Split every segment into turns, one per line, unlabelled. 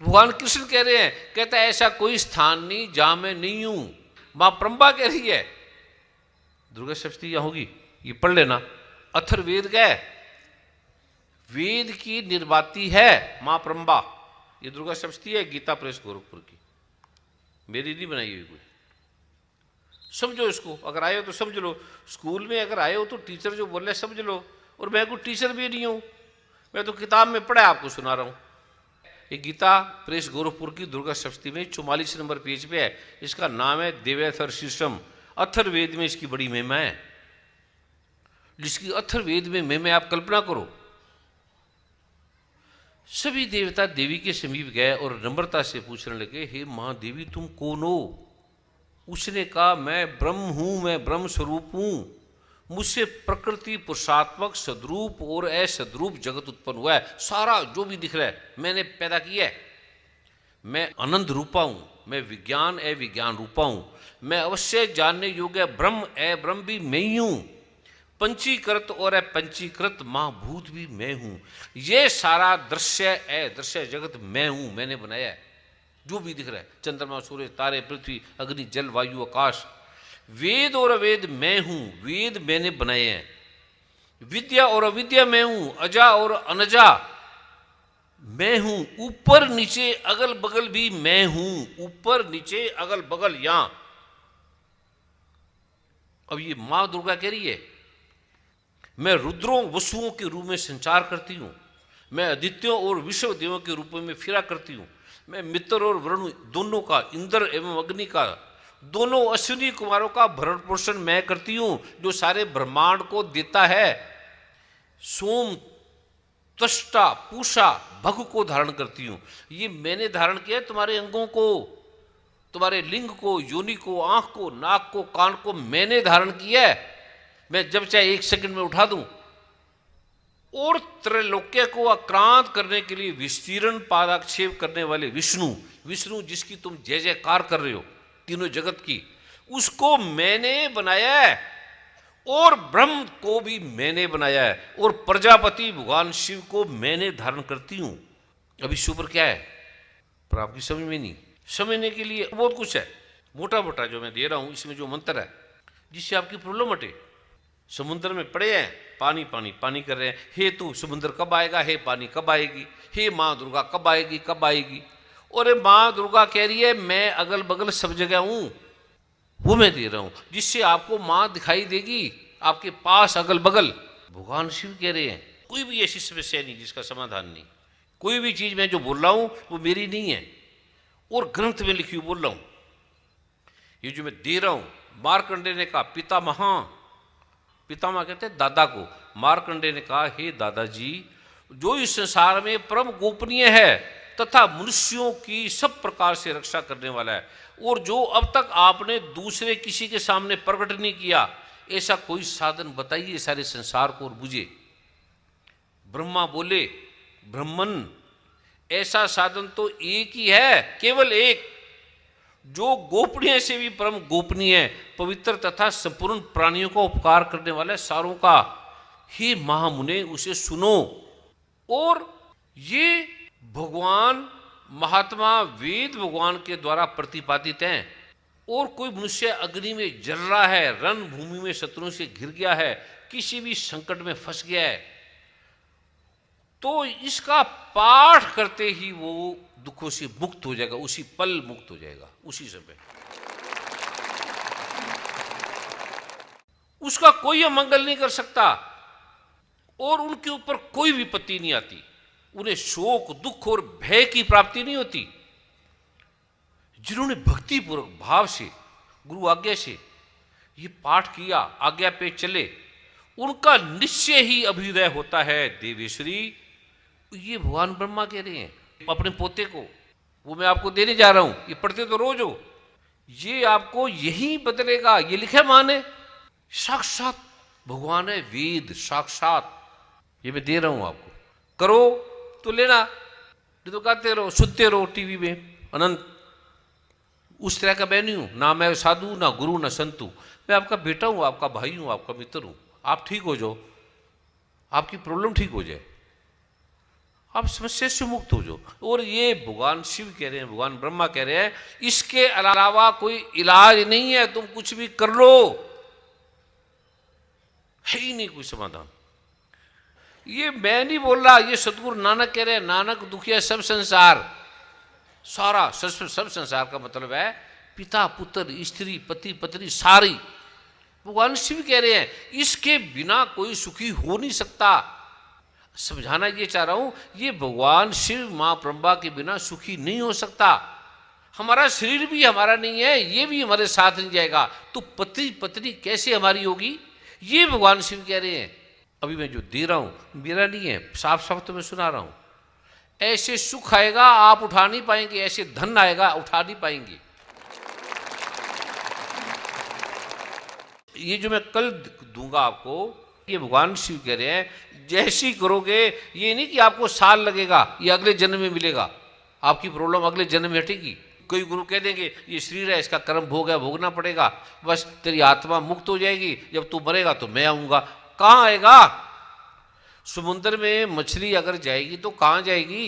भगवान कृष्ण कह रहे हैं, कहता है ऐसा कोई स्थान नहीं जहां मैं नहीं हूं। मां प्रंबा कह रही है, दुर्गा सप्तमी यहां होगी, ये पढ़ लेना। अथर्ववेद का है, वेद की निर्माती है मां प्रंबा। ये दुर्गा सप्तमी है गीता प्रेस गोरखपुर की, मेरी नहीं बनाई हुई कोई। समझो इसको, अगर आए हो तो समझ लो। स्कूल में अगर आए हो तो टीचर जो बोल रहे समझ लो। और मैं कोई टीचर भी नहीं हूं, मैं तो किताब में पढ़ा आपको सुना रहा हूं। ये गीता प्रेस गोरखपुर की दुर्गा सप्तमी में 44 नंबर पेज पे है। इसका नाम है देव्याथर शीर्षम। अथर्ववेद में इसकी बड़ी महिमा है, जिसकी अथर्ववेद में महिमा आप कल्पना करो। सभी देवता देवी के समीप गए और नम्रता से पूछने लगे, हे महादेवी तुम कौन हो? उसने कहा, मैं ब्रह्म हूं, मैं ब्रह्म स्वरूप हूं। मुझसे प्रकृति पुरुषात्मक सद्रूप और असद्रूप जगत उत्पन्न हुआ है। सारा जो भी दिख रहा है मैंने पैदा किया है। मैं अनंत रूपा हूं, मैं विज्ञान विज्ञान रूपा हूं, मैं अवश्य जानने योग्य ब्रह्म ब्रह्म भी मैं ही हूं। पंचीकृत और अपंचीकृत महाभूत भी मैं हूं। ये सारा दृश्य दृश्य जगत मैं हूं, मैंने बनाया है। जो भी दिख रहा है, चंद्रमा सूर्य तारे पृथ्वी अग्नि जल वायु आकाश, वेद और अवेद मैं हूं, वेद मैंने बनाए हैं। विद्या और अविद्या मैं हूं, अजा और अनजा मैं हूं। ऊपर नीचे अगल बगल भी मैं हूं, ऊपर नीचे अगल बगल यहां। अब ये मां दुर्गा कह रही है, मैं रुद्रों वसुओं के रूप में संचार करती हूं, मैं आदित्यों और विश्व देवों के रूप में फिरा करती हूं, मैं मित्र और वरुण दोनों का, इंद्र एवं अग्नि का, दोनों अश्विनी कुमारों का भरण पोषण मैं करती हूं, जो सारे ब्रह्मांड को देता है। सोम त्वष्टा पूषा भग को धारण करती हूं। ये मैंने धारण किया तुम्हारे अंगों को, तुम्हारे लिंग को, योनि को, आंख को, नाक को, कान को मैंने धारण किया है। मैं जब चाहे 1 सेकंड में उठा दूं। और त्रैलोक्य को आक्रांत करने के लिए विस्तीर्ण पादाक्षेप करने वाले विष्णु, विष्णु जिसकी तुम जय जयकार कर रहे हो तीनों जगत की, उसको मैंने बनाया है। और ब्रह्म को भी मैंने बनाया है। और प्रजापति भगवान शिव को मैंने धारण करती हूं। अभी सुपर क्या है पर आपकी समझ में नहीं। समझने के लिए बहुत कुछ है, मोटा मोटा जो मैं दे रहा हूं इसमें जो मंत्र है जिससे आपकी प्रॉब्लम हटे। समुद्र में पड़े हैं, पानी पानी पानी कर रहे हैं, हे तू समुद्र कब आएगा, हे पानी कब आएगी, हे माँ दुर्गा कब आएगी कब आएगी। और माँ दुर्गा कह रही है मैं अगल बगल सब जगह हूं, वो मैं दे रहा हूं, जिससे आपको माँ दिखाई देगी आपके पास अगल बगल। भगवान शिव कह रहे हैं कोई भी ऐसी समस्या नहीं जिसका समाधान नहीं। कोई भी चीज मैं जो बोल रहा हूं वो मेरी नहीं है, और ग्रंथ में लिखी हुई बोल रहा हूं। ये जो मैं दे रहा हूं, मार्कंडेय ने कहा पितामह कहते हैं दादा को। मार्कंडेय ने कहा, हे दादाजी, जो इस संसार में परम गोपनीय है तथा मनुष्यों की सब प्रकार से रक्षा करने वाला है, और जो अब तक आपने दूसरे किसी के सामने प्रकट नहीं किया, ऐसा कोई साधन बताइए सारे संसार को और बुझे। ब्रह्मा बोले, ब्रह्मन ऐसा साधन तो एक ही है, केवल एक, जो गोपनीय से भी परम गोपनीय है, पवित्र तथा संपूर्ण प्राणियों का उपकार करने वाला है सारों का। हे महामुने उसे सुनो। और ये भगवान महात्मा वेद भगवान के द्वारा प्रतिपादित हैं। और कोई मनुष्य अग्नि में जल रहा है, रण भूमि में शत्रुओं से घिर गया है, किसी भी संकट में फंस गया है, तो इसका पाठ करते ही वो दुखों से मुक्त हो जाएगा, उसी पल मुक्त हो जाएगा, उसी समय। उसका कोई अमंगल नहीं कर सकता और उनके ऊपर कोई विपत्ति नहीं आती। उन्हें शोक दुख और भय की प्राप्ति नहीं होती। जिन्होंने भक्ति पूर्वक भाव से गुरु आज्ञा से ये पाठ किया, आज्ञा पे चले, उनका निश्चय ही अभ्युदय होता है। देवेश्वरी, ये भगवान ब्रह्मा कह रहे हैं अपने पोते को, वो मैं आपको देने जा रहा हूं। ये पढ़ते तो रोज हो, ये आपको यही बदलेगा। ये लिखे माने साक्षात भगवान है, वेद साक्षात। ये मैं दे रहा हूं आपको, करो तो लेना, नहीं तो गाते रहो सुनते रहो टीवी में अनंत। उस तरह का मैं नहीं हूं, ना मैं साधु ना गुरु ना संतु। मैं आपका बेटा हूं, आपका भाई हूं, आपका मित्र हूं। आप ठीक हो जाओ, आपकी प्रॉब्लम ठीक हो जाए, आप समस्या से मुक्त हो जाओ। और ये भगवान शिव कह रहे हैं, भगवान ब्रह्मा कह रहे हैं, इसके अलावा कोई इलाज नहीं है, तुम कुछ भी कर लो, है ही नहीं कोई समाधान। ये मैं नहीं बोल रहा, ये सतगुरु नानक कह रहे हैं। नानक दुखिया सब संसार, सारा सब संसार का मतलब है पिता पुत्र स्त्री पति पत्नी सारी। भगवान शिव कह रहे हैं इसके बिना कोई सुखी हो नहीं सकता। समझाना ये चाह रहा हूं, ये भगवान शिव मां ब्रह्मा के बिना सुखी नहीं हो सकता। हमारा शरीर भी हमारा नहीं है, ये भी हमारे साथ नहीं जाएगा, तो पति पत्नी कैसे हमारी होगी, ये भगवान शिव कह रहे हैं। अभी मैं जो दे रहा हूं मेरा नहीं है, साफ साफ तो मैं सुना रहा हूं। ऐसे सुख आएगा आप उठा नहीं पाएंगे, ऐसे धन आएगा उठा नहीं पाएंगे। ये जो मैं कल दूंगा आपको, ये भगवान शिव कह रहे हैं जैसी करोगे, ये नहीं कि आपको साल लगेगा, ये अगले जन्म में मिलेगा, आपकी प्रॉब्लम अगले जन्म में हटेगी। कोई गुरु कह देंगे ये शरीर है, इसका कर्म भोग है, भोगना पड़ेगा, बस तेरी आत्मा मुक्त हो जाएगी, जब तू मरेगा तो मैं आऊंगा। कहां आएगा? समुद्र में मछली अगर जाएगी तो कहां जाएगी?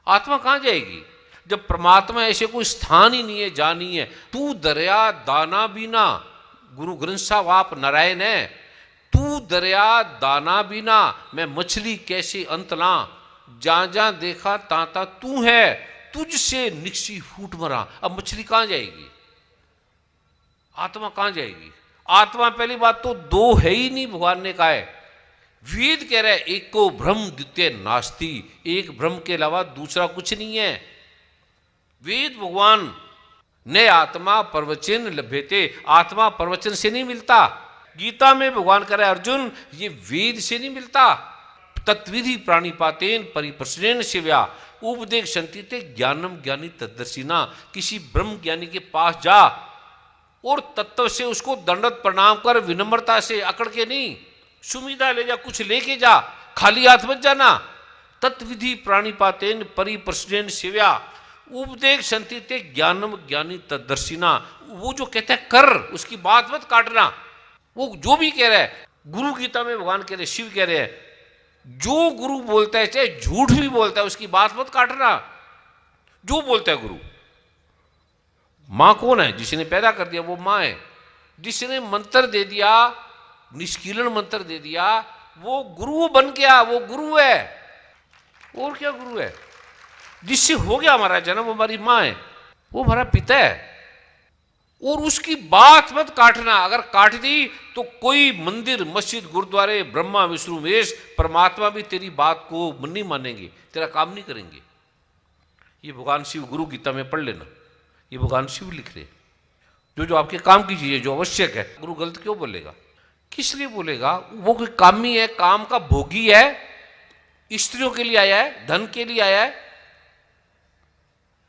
आत्मा कहां जाएगी? जब परमात्मा ऐसे कोई स्थान ही नहीं है, जा नहीं है। तू दरिया दाना बीना, गुरु ग्रंथ साहब आप नारायण है, तू दरिया दाना बीना मैं मछली कैसे अंत ला, जहां जहां देखा ताता तू है, तुझसे निकसी फूट मरा। अब मछली कहां जाएगी? आत्मा कहां जाएगी? आत्मा पहली बात तो दो है ही नहीं, भगवान ने कहा है। वेद कह रहा है एको ब्रह्म द्वितीय नास्ति, एक ब्रह्म के अलावा दूसरा कुछ नहीं है। वेद भगवान ने आत्मा प्रवचन लभ्यते, आत्मा प्रवचन से नहीं मिलता। गीता में भगवान कह रहा है अर्जुन ये वेद से नहीं मिलता। तत्विधि प्राणिपातेन परिप्रश्नेन शिव्या उपदेश संतिते ज्ञानम ज्ञानी तद्दर्शिना। किसी ब्रह्म ज्ञानी के पास जा और तत्व से उसको दंडवत प्रणाम कर, विनम्रता से, अकड़ के नहीं, सुविधा ले जा, कुछ लेके जा, खाली हाथ मत जाना। तत्विधि प्राणिपातेन परिप्रश्नेन शिव्या उपदेश संतिते ज्ञानम ज्ञानी तद्दर्शिना। वो जो कहता है कर, उसकी बात मत काटना। वो जो भी कह रहा है, गुरु गीता में भगवान कह रहे, शिव कह रहे हैं, जो गुरु बोलता है चाहे झूठ भी बोलता है उसकी बात मत काटना। जो बोलता है गुरु, मां कौन है? जिसने पैदा कर दिया वो मां है। जिसने मंत्र दे दिया, निष्कीलन मंत्र दे दिया, वो गुरु बन गया, वो गुरु है। और क्या गुरु है? जिससे हो गया हमारा जन्म, वो हमारी मां है, वो हमारा पिता है। और उसकी बात मत काटना। अगर काट दी तो कोई मंदिर मस्जिद गुरुद्वारे ब्रह्मा विष्णु महेश परमात्मा भी तेरी बात को नहीं मानेंगे, तेरा काम नहीं करेंगे। ये भगवान शिव गुरु गीता में पढ़ लेना, ये भगवान शिव लिख रहे। जो जो आपके काम की चीज है, जो आवश्यक है, गुरु गलत क्यों बोलेगा? किस लिए बोलेगा? वो कोई कामी है, काम का भोगी है, स्त्रियों के लिए आया है, धन के लिए आया है,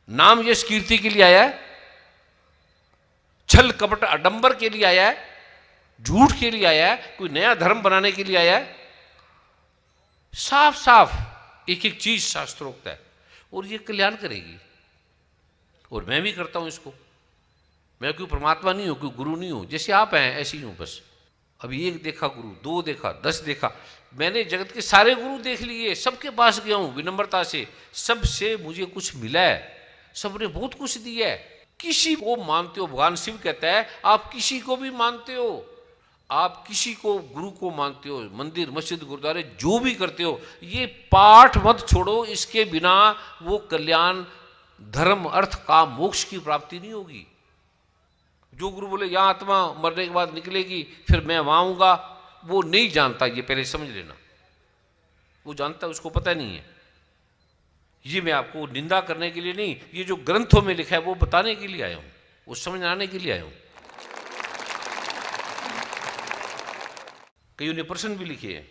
नाम यश कीर्ति के लिए आया है, छल कपट अडंबर के लिए आया है, झूठ के लिए आया है, कोई नया धर्म बनाने के लिए आया है। साफ साफ एक एक चीज शास्त्रोक्त है और ये कल्याण करेगी। और मैं भी करता हूं इसको। मैं कोई परमात्मा नहीं हूं, कोई गुरु नहीं हूं, जैसे आप हैं ऐसे ही हूं बस। अभी एक देखा गुरु, दो देखा, 10 देखा, मैंने जगत के सारे गुरु देख लिए, सबके पास गया हूं विनम्रता से, सबसे मुझे कुछ मिला है, सबने बहुत कुछ दिया है। किसी को मानते हो, भगवान शिव कहता है आप किसी को भी मानते हो, आप किसी को गुरु को मानते हो, मंदिर मस्जिद गुरुद्वारे जो भी करते हो, ये पाठ मत छोड़ो, इसके बिना वो कल्याण धर्म अर्थ का मोक्ष की प्राप्ति नहीं होगी। जो गुरु बोले यहां आत्मा मरने के बाद निकलेगी फिर मैं वहां आऊंगा, वो नहीं जानता, ये पहले समझ लेना। वो जानता है, उसको पता नहीं है। ये मैं आपको निंदा करने के लिए नहीं, ये जो ग्रंथों में लिखा है वो बताने के लिए आया हूं, वो समझाने के लिए आया हूं। कईयों ने प्रश्न भी लिखे हैं।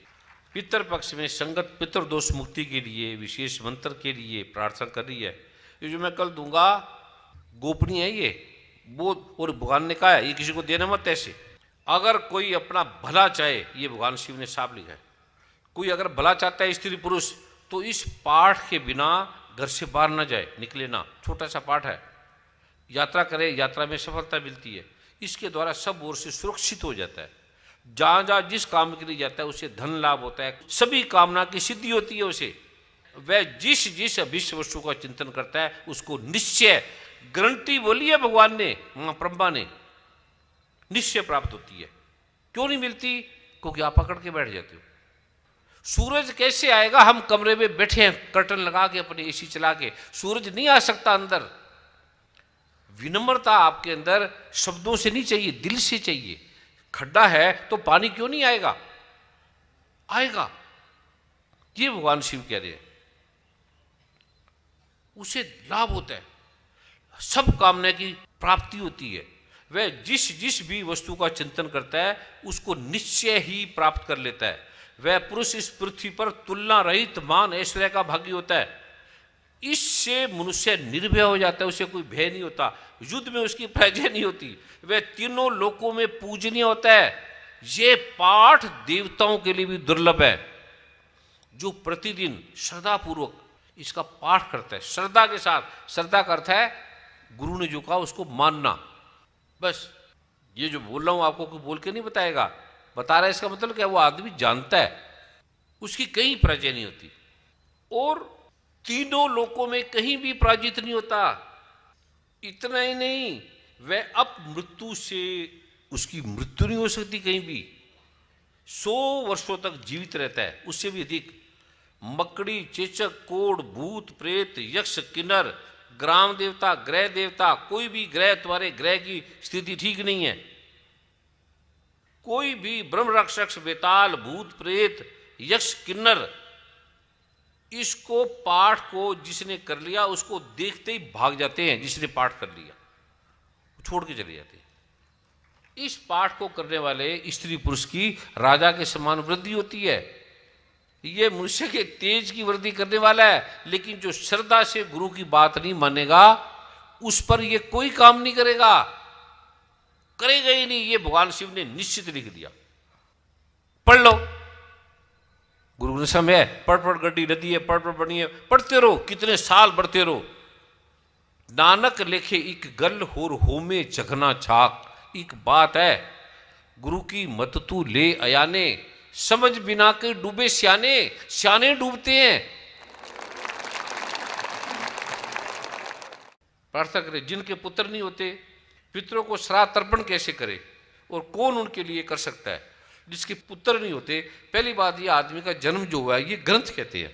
पितर पक्ष में संगत पितृदोष मुक्ति के लिए विशेष मंत्र के लिए प्रार्थना कर रही है। ये जो मैं कल दूंगा गोपनीय है ये, वो और भगवान ने कहा है ये किसी को देना मत। ऐसे अगर कोई अपना भला चाहे, ये भगवान शिव ने साफ लिखा है, कोई अगर भला चाहता है स्त्री पुरुष, तो इस पाठ के बिना घर से बाहर ना जाए, निकले ना। छोटा सा पाठ है, यात्रा करे, यात्रा में सफलता मिलती है, इसके द्वारा सब ओर से सुरक्षित हो जाता है। जहां जहां जिस काम के लिए जाता है उसे धन लाभ होता है, सभी कामना की सिद्धि होती है उसे। वह जिस जिस अभिष्ट वस्तु का चिंतन करता है उसको निश्चय, गारंटी बोली है भगवान ने, मां ब्रह्मा ने, निश्चय प्राप्त होती है। क्यों नहीं मिलती? क्योंकि आप पकड़ के बैठ जाते हो। सूरज कैसे आएगा? हम कमरे में बैठे हैं कर्टन लगा के, अपने एसी चला के, सूरज नहीं आ सकता अंदर। विनम्रता आपके अंदर शब्दों से नहीं चाहिए, दिल से चाहिए। खड्डा है तो पानी क्यों नहीं आएगा? आएगा। ये भगवान शिव कह रहे हैं। उसे लाभ होता है, सब कामना की प्राप्ति होती है। वह जिस जिस भी वस्तु का चिंतन करता है उसको निश्चय ही प्राप्त कर लेता है। वह पुरुष इस पृथ्वी पर तुलना रहित मान ऐश्वर्य का भागी होता है। इससे मनुष्य निर्भय हो जाता है, उसे कोई भय नहीं होता, युद्ध में उसकी पराजय नहीं होती। वह तीनों लोकों में पूजनीय होता है। ये पाठ देवताओं के लिए भी दुर्लभ है। जो प्रतिदिन श्रद्धापूर्वक इसका पाठ करता है, श्रद्धा के साथ, श्रद्धा का अर्थ है गुरु ने जो कहा उसको मानना। बस ये जो बोल रहा हूं आपको कोई बोल के नहीं बताएगा, बता रहा है, इसका मतलब क्या? वो आदमी जानता है, उसकी कहीं पराजय नहीं होती और तीनों लोकों में कहीं भी पराजित नहीं होता। इतना ही नहीं, वह अब मृत्यु से, उसकी मृत्यु नहीं हो सकती कहीं भी, 100 वर्षों तक जीवित रहता है, उससे भी अधिक। मकड़ी, चेचक, कोढ़, भूत, प्रेत, यक्ष, किन्नर, ग्राम देवता, ग्रह देवता, कोई भी ग्रह, तुम्हारे ग्रह की स्थिति ठीक नहीं है, कोई भी ब्रह्म राक्षस, बेताल, भूत, प्रेत, यक्ष, किन्नर, इसको पाठ को जिसने कर लिया उसको देखते ही भाग जाते हैं। जिसने पाठ कर लिया छोड़ के चले जाते हैं। इस पाठ को करने वाले स्त्री पुरुष की राजा के समान वृद्धि होती है। ये मनुष्य के तेज की वृद्धि करने वाला है। लेकिन जो श्रद्धा से गुरु की बात नहीं मानेगा उस पर ये कोई काम नहीं करेगा, करेगा ही नहीं। ये भगवान शिव ने निश्चित लिख दिया। पढ़ लो, गुरु ने समय है, पढ़ पढ़ गड्डी नदी है, पढ़ पढ़ बनी है, पढ़ते रहो, कितने साल बढ़ते रहो। नानक लेखे एक गल होर होमे जगना छाक। एक बात है, गुरु की मत तू ले अयाने, समझ बिना के डूबे सियाने। सियाने डूबते हैं। प्रार्थना करें, जिनके पुत्र नहीं होते पितरों को श्राद्ध तर्पण कैसे करे और कौन उनके लिए कर सकता है? जिसके पुत्र नहीं होते, पहली बात ये आदमी का जन्म जो हुआ है ये ग्रंथ कहते हैं।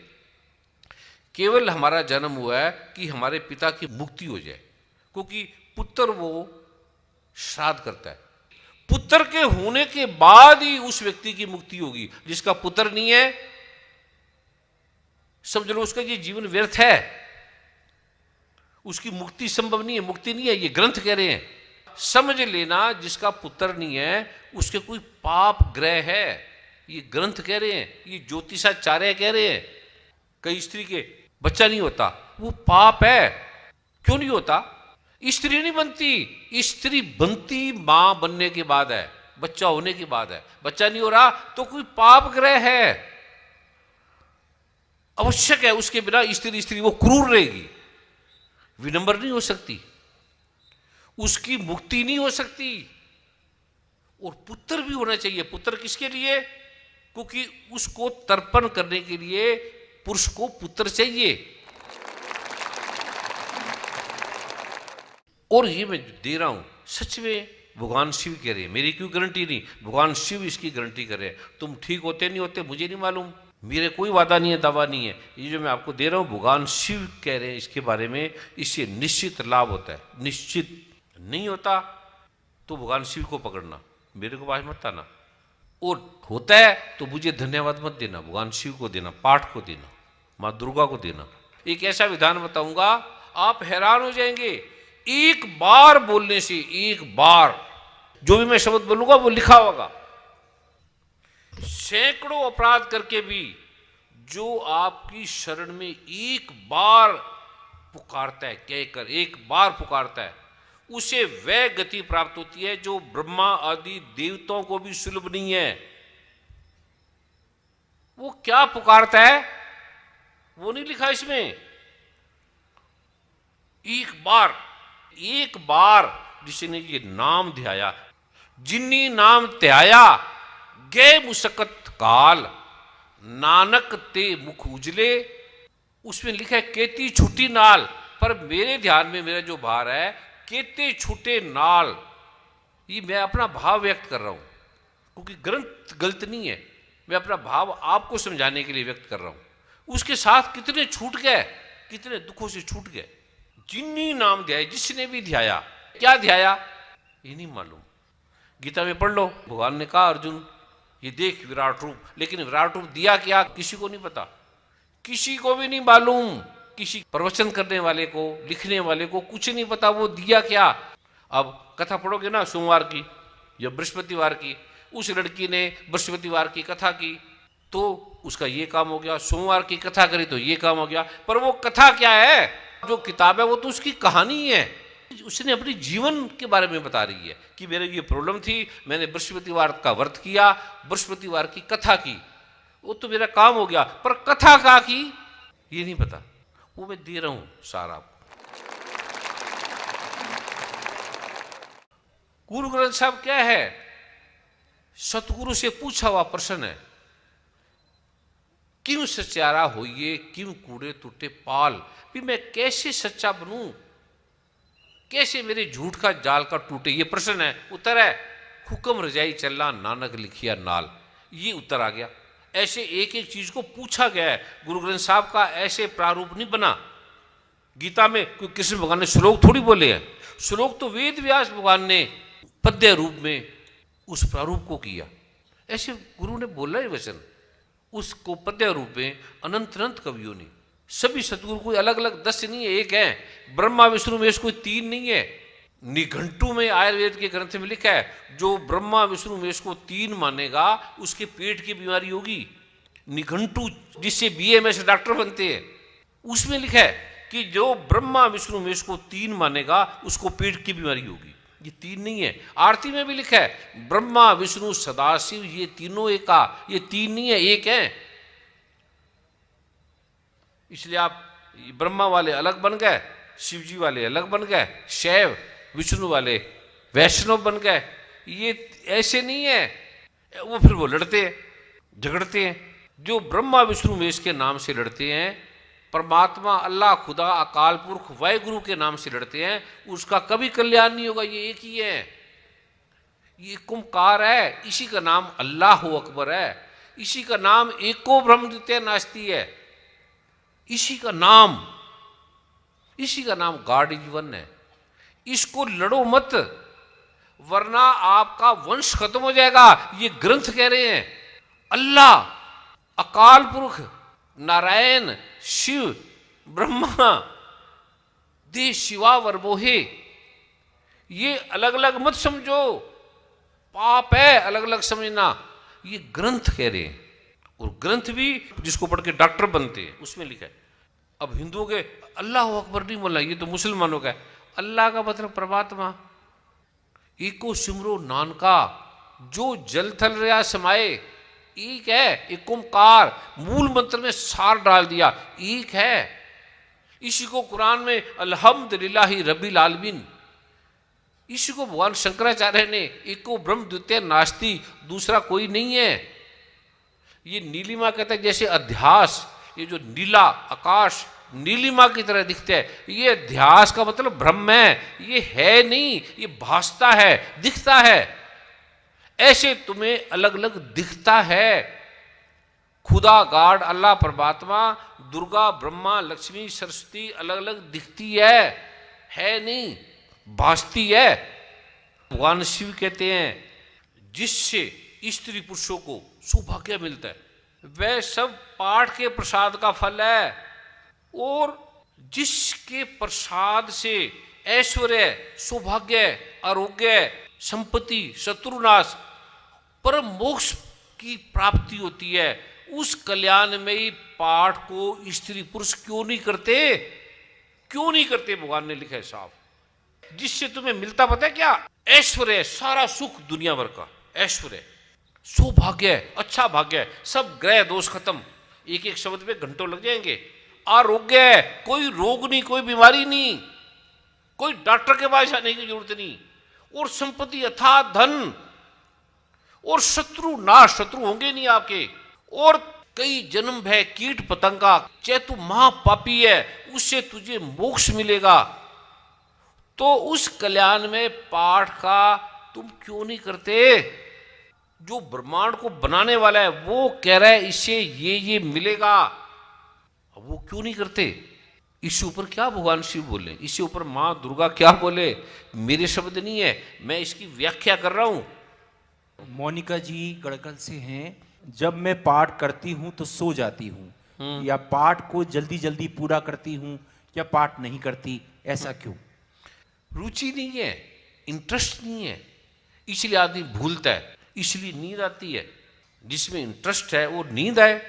केवल हमारा जन्म हुआ है कि हमारे पिता की मुक्ति हो जाए, क्योंकि पुत्र वो श्राद्ध करता है। पुत्र के होने के बाद ही उस व्यक्ति की मुक्ति होगी। जिसका पुत्र नहीं है समझ लो उसका ये जीवन व्यर्थ है, उसकी मुक्ति संभव नहीं है, मुक्ति नहीं है। ये ग्रंथ कह रहे हैं, समझ लेना। जिसका पुत्र नहीं है उसके कोई पाप ग्रह है, ये ग्रंथ कह रहे हैं, ये ज्योतिषाचार्य कह रहे हैं। कई स्त्री के बच्चा नहीं होता, वो पाप है। क्यों नहीं होता? स्त्री नहीं बनती, स्त्री बनती मां बनने के बाद है, बच्चा होने के बाद है। बच्चा नहीं हो रहा तो कोई पाप ग्रह है, आवश्यक है। उसके बिना स्त्री वो क्रूर रहेगी, विनम्र नहीं हो सकती, उसकी मुक्ति नहीं हो सकती। और पुत्र भी होना चाहिए। पुत्र किसके लिए? क्योंकि उसको तर्पण करने के लिए पुरुष को पुत्र चाहिए। और ये मैं दे रहा हूं सच में भगवान शिव कह रहे हैं, मेरी क्यों गारंटी नहीं, भगवान शिव इसकी गारंटी कर रहे हैं। तुम ठीक होते नहीं होते मुझे नहीं मालूम, मेरे कोई वादा नहीं है, दावा नहीं है। ये जो मैं आपको दे रहा हूं भगवान शिव कह रहे हैं इसके बारे में, इससे निश्चित लाभ होता है। निश्चित नहीं होता तो भगवान शिव को पकड़ना, मेरे को पास मत आना। और होता है तो मुझे धन्यवाद मत देना, भगवान शिव को देना, पाठ को देना, माँ दुर्गा को देना। एक ऐसा विधान बताऊंगा आप हैरान हो जाएंगे। एक बार बोलने से, एक बार जो भी मैं शब्द बोलूंगा वो लिखा होगा। सैकड़ों अपराध करके भी जो आपकी शरण में एक बार पुकारता है, कहकर एक बार पुकारता है, उसे वह गति प्राप्त होती है जो ब्रह्मा आदि देवताओं को भी सुलभ नहीं है। वो क्या पुकारता है वो नहीं लिखा इसमें। एक बार जिसने ये नाम ध्याया, जिन्नी नाम ध्याया गे मुसकत काल, नानक ते मुख उजले। उसमें लिखा है केती छुट्टी नाल, पर मेरे ध्यान में मेरा जो भार है केते छूटे नाल, ये मैं अपना भाव व्यक्त कर रहा हूं, क्योंकि ग्रंथ गलत नहीं है, मैं अपना भाव आपको समझाने के लिए व्यक्त कर रहा हूं। उसके साथ कितने छूट गए, कितने दुखों से छूट गए। जिन्नी नाम ध्याय, जिसने भी ध्याया, क्या ध्याया ये नहीं मालूम। गीता में पढ़ लो, भगवान ने कहा अर्जुन ये देख विराट रूप, लेकिन विराट रूप दिया क्या किसी को नहीं पता, किसी को भी नहीं मालूम, किसी प्रवचन करने वाले को, लिखने वाले को कुछ नहीं पता वो दिया क्या। अब कथा पढ़ोगे ना सोमवार की या बृहस्पतिवार की, उस लड़की ने बृहस्पतिवार की कथा की तो उसका ये काम हो गया, सोमवार की कथा करी तो ये काम हो गया। पर वो कथा क्या है, जो किताब है वो तो उसकी कहानी है, उसने अपनी जीवन के बारे में बता रही है कि मेरे ये प्रॉब्लम थी, मैंने बृहस्पतिवार का व्रत किया, बृहस्पतिवार की कथा की, वो तो मेरा काम हो गया। पर कथा का की ये नहीं पता, वो मैं दे रहा हूं सारा आपको। गुरु ग्रंथ साहब क्या है, सतगुरु से पूछा हुआ प्रश्न है, क्यों सच्चारा होइए क्यों कूड़े टूटे पाल। भी मैं कैसे सच्चा बनूं, कैसे मेरे झूठ का जाल का टूटे, ये प्रश्न है। उत्तर है हुक्म रजाई चलना नानक लिखिया नाल, ये उत्तर आ गया। ऐसे एक एक चीज को पूछा गया है। गुरु ग्रंथ साहब का ऐसे प्रारूप नहीं बना। गीता में कोई कृष्ण भगवान ने श्लोक थोड़ी बोले हैं, श्लोक तो वेद व्यास भगवान ने पद्य रूप में उस प्रारूप को किया। ऐसे गुरु ने बोला है वचन, उसको पद्य रूप में अनंत अनंत कवियों ने, सभी सतगुरु कोई अलग अलग 10 नहीं है, एक है। ब्रह्मा विष्णु महेश कोई 3 नहीं है। निघंटू में आयुर्वेद के ग्रंथ में लिखा है जो ब्रह्मा विष्णु महेश को 3 मानेगा उसके पेट की बीमारी होगी। निघंटू जिससे बीएमएस डॉक्टर बनते हैं, उसमें लिखा है कि जो ब्रह्मा विष्णु महेश को 3 मानेगा उसको पेट की बीमारी होगी। ये 3 नहीं है। आरती में भी लिखा है ब्रह्मा विष्णु सदाशिव, ये तीनों एक का, ये 3 नहीं है, एक है। इसलिए आप ब्रह्मा वाले अलग बन गए, शिव जी वाले अलग बन गए, शैव विष्णु वाले वैष्णव बन गए, ये ऐसे नहीं है। वो फिर वो लड़ते हैं, झगड़ते हैं। जो ब्रह्मा विष्णु महेश के नाम से लड़ते हैं, परमात्मा अल्लाह खुदा अकाल पुरख वाहिगुरु के नाम से लड़ते हैं, उसका कभी कल्याण नहीं होगा। ये एक ही है, ये कुमकार है, इसी का नाम अल्लाह अकबर है, इसी का नाम एको ब्रह्म द्वितीय नास्ति है, इसी का नाम गॉड इज वन है। इसको लड़ो मत, वरना आपका वंश खत्म हो जाएगा। ये ग्रंथ कह रहे हैं अल्लाह, अकाल पुरख, नारायण, शिव, ब्रह्मा, दे शिवा वर्मोहे, ये अलग अलग मत समझो, पाप है अलग अलग समझना। ये ग्रंथ कह रहे हैं, और ग्रंथ भी जिसको पढ़ के डॉक्टर बनते हैं उसमें लिखा है। अब हिंदुओं के अल्लाह अकबर नहीं बोलना, ये तो मुसलमानों का है। अल्लाह का मतलब परमात्मा, एको सिमरो नानका जो जल थल रहा समाये, एक है। एक ओंकार मूल मंत्र में सार डाल दिया, एक है। इसी को कुरान में अल्हम्दुलिल्लाहि रब्बिल आलमीन, इसी को भगवान शंकराचार्य ने एको ब्रह्म द्वितीय नास्ति, दूसरा कोई नहीं है। ये नीलिमा कहते हैं जैसे अध्यास, ये जो नीला आकाश नीलिमा की तरह दिखता है, ये अध्यास का मतलब ब्रह्म है, ये है नहीं, ये भासता है, दिखता है। ऐसे तुम्हें अलग अलग दिखता है। खुदा गॉड अल्लाह परमात्मा, दुर्गा ब्रह्मा लक्ष्मी सरस्वती अलग अलग दिखती है नहीं, भासती है। भगवान शिव कहते हैं जिससे स्त्री पुरुषों को सौभाग्य मिलता है, वह सब पाठ के प्रसाद का फल है। और जिसके प्रसाद से ऐश्वर्य, सौभाग्य, आरोग्य, संपत्ति, शत्रुनाश, परम मोक्ष की प्राप्ति होती है, उस कल्याण में ही पाठ को स्त्री पुरुष क्यों नहीं करते? भगवान ने लिखा है साफ। जिससे तुम्हें मिलता पता है क्या? ऐश्वर्य, सारा सुख दुनिया भर का ऐश्वर्य, सौभाग्य, अच्छा भाग्य, सब ग्रह दोष खत्म। एक एक शब्द पे घंटों लग जाएंगे। आरोग्य, कोई रोग नहीं, कोई बीमारी नहीं, कोई डॉक्टर के पास जाने की जरूरत नहीं। और संपत्ति अथाह धन, और शत्रु होंगे नहीं आपके। और कई जन्म है कीट पतंगा, चाहे तू महापापी है उससे तुझे मोक्ष मिलेगा। तो उस कल्याण में पाठ का तुम क्यों नहीं करते? जो ब्रह्मांड को बनाने वाला है वो कह रहा है इससे ये मिलेगा, अब वो क्यों नहीं करते? इससे ऊपर क्या भगवान शिव बोले, इससे ऊपर मां दुर्गा क्या बोले, मेरे शब्द नहीं है, मैं इसकी व्याख्या कर रहा हूं।
मोनिका जी गड़कल से हैं, जब मैं पाठ करती हूँ तो सो जाती हूँ, या पाठ को जल्दी जल्दी पूरा करती हूँ, या पाठ नहीं करती, ऐसा क्यों?
रुचि नहीं है, इंटरेस्ट नहीं है, इसलिए आदमी भूलता है, इसलिए नींद आती है। जिसमें इंटरेस्ट है वो नींद आए।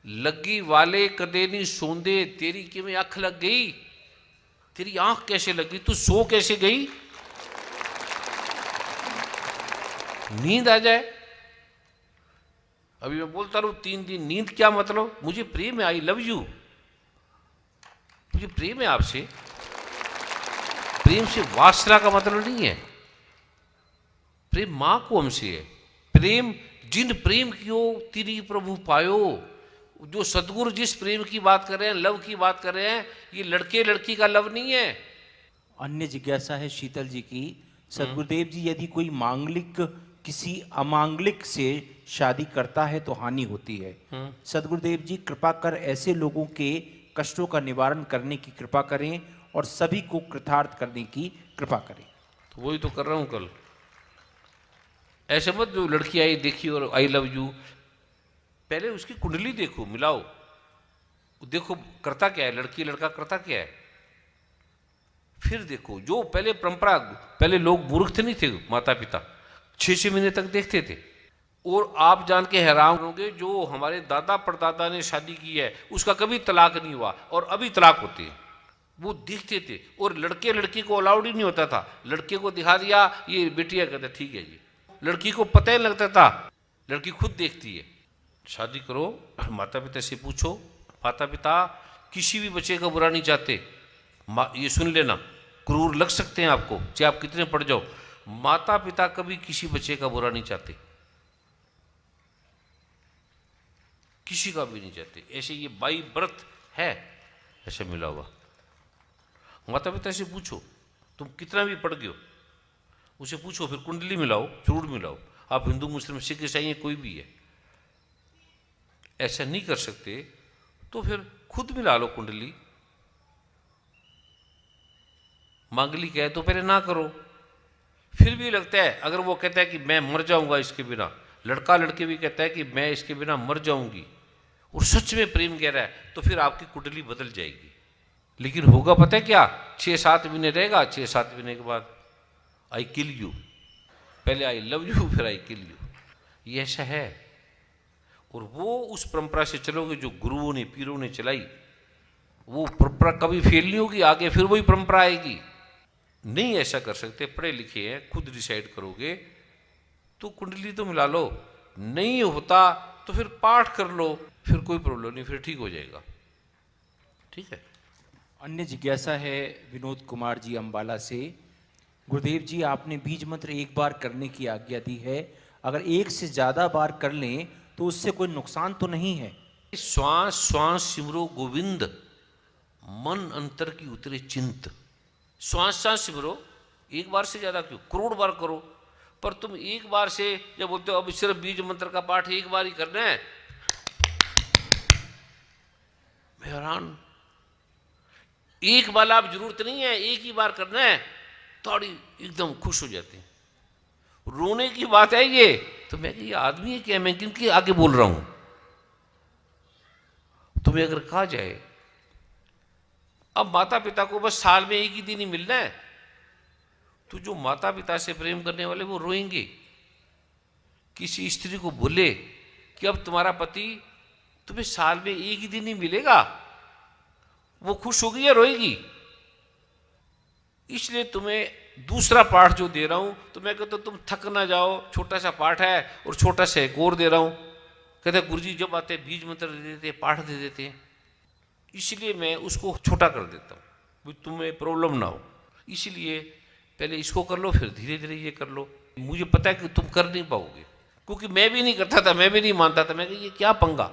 लगी वाले कदे नहीं सोंदे, तेरी किमें आंख लग गई, तेरी आंख कैसे लगी, तू सो कैसे गई? नींद आ जाए। अभी मैं बोलता रहूं 3 दिन नींद, क्या मतलब? मुझे प्रेम है, आई लव यू, मुझे प्रेम है आपसे। प्रेम से वासना का मतलब नहीं है, प्रेम मां को हमसे है। प्रेम जिन प्रेम कियो तिरी प्रभु पायो। जो सदगुरु जिस प्रेम की बात कर रहे हैं, लव की बात कर रहे हैं, ये लड़के लड़की का लव नहीं है।
अन्य जिज्ञासा है शीतल जी की, सदगुरुदेव जी यदि कोई मांगलिक किसी अमांगलिक से शादी करता है तो हानि होती है, सदगुरुदेव जी कृपा कर ऐसे लोगों के कष्टों का निवारण करने की कृपा करें और सभी को कृतार्थ करने की कृपा करें।
तो वही तो कर रहा हूं कल। ऐसे मत जो लड़की आई देखी और आई लव यू, पहले उसकी कुंडली देखो, मिलाओ, देखो करता क्या है, लड़की लड़का करता क्या है, फिर देखो। जो पहले परंपरा, पहले लोग मूर्ख नहीं थे, माता पिता 6-6 महीने तक देखते थे। और आप जान के हैरान होंगे, जो हमारे दादा परदादा ने शादी की है उसका कभी तलाक नहीं हुआ और अभी तलाक होते हैं, वो देखते थे। और लड़के लड़की को अलाउड ही नहीं होता था, लड़के को दिखा दिया ये बेटिया, कहते ठीक है जी, लड़की को पता ही लगता था, लड़की खुद देखती है। शादी करो, माता पिता से पूछो, माता पिता किसी भी बच्चे का बुरा नहीं चाहते, ये सुन लेना, क्रूर लग सकते हैं आपको चाहे आप कितने पढ़ जाओ, माता पिता कभी किसी बच्चे का बुरा नहीं चाहते, किसी का भी नहीं चाहते। ऐसे ये बाई बर्थ है, ऐसे मिला हुआ। माता पिता से पूछो, तुम कितना भी पढ़ गए हो, उसे पूछो, फिर कुंडली मिलाओ, जरूर मिलाओ। आप हिंदू मुस्लिम सिख ईसाई कोई भी है, ऐसा नहीं कर सकते तो फिर खुद मिला लो कुंडली। मांगलिक है तो पहले ना करो। फिर भी लगता है, अगर वो कहता है कि मैं मर जाऊंगा इसके बिना, लड़का लड़के भी कहता है कि मैं इसके बिना मर जाऊंगी, और सच में प्रेम कह रहा है, तो फिर आपकी कुंडली बदल जाएगी। लेकिन होगा पता है क्या, 6-7 महीने रहेगा, 6-7 महीने के बाद आई किल यू, पहले आई लव यू फिर आई किल यू, ये ऐसा है। और वो उस परंपरा से चलोगे जो गुरुओं ने पीरों ने चलाई, वो परंपरा कभी फेल नहीं होगी, आगे फिर वही परंपरा आएगी। नहीं ऐसा कर सकते, पढ़े लिखे हैं, खुद डिसाइड करोगे तो कुंडली तो मिला लो, नहीं होता तो फिर पाठ कर लो, फिर कोई प्रॉब्लम नहीं, फिर ठीक हो जाएगा। ठीक है।
अन्य जिज्ञासा है विनोद कुमार जी अम्बाला से, गुरुदेव जी आपने बीज मंत्र एक बार करने की आज्ञा दी है, अगर एक से ज्यादा बार कर लें तो उससे कोई नुकसान तो नहीं है?
श्वास श्वास सिमरो गोविंद, मन अंतर की उतरे चिंत। श्वास श्वास सिमरो, एक बार से ज्यादा क्यों, करोड़ बार करो, पर तुम एक बार से जब बोलते हो अब सिर्फ बीज मंत्र का पाठ एक बार ही करना है, मैं हैरान। एक बार आप जरूरत नहीं है, एक ही बार करना है, थोड़ी एकदम खुश हो जाते हैं। रोने की बात है ये, तो मैं ये आदमी है क्या, मैं किनके आगे बोल रहा हूं। तुम्हें अगर कहा जाए अब माता पिता को बस साल में एक ही दिन ही मिलना है, तो जो माता पिता से प्रेम करने वाले वो रोएंगे। किसी स्त्री को बोले कि अब तुम्हारा पति तुम्हें साल में एक ही दिन ही मिलेगा, वो खुश होगी या रोएगी? इसलिए तुम्हें दूसरा पाठ जो दे रहा हूं, तो मैं कहता हूं तुम थक ना जाओ, छोटा सा पाठ है और छोटा सा एक और दे रहा हूं। कहते गुरुजी जब आते बीज मंत्र दे देते, पाठ दे देते हैं, इसलिए मैं उसको छोटा कर देता हूं, तुम्हें प्रॉब्लम ना हो। इसलिए पहले इसको कर लो, फिर धीरे धीरे ये कर लो। मुझे पता है कि तुम कर नहीं पाओगे, क्योंकि मैं भी नहीं करता था, मैं भी नहीं मानता था। मैं कहा ये क्या पंगा।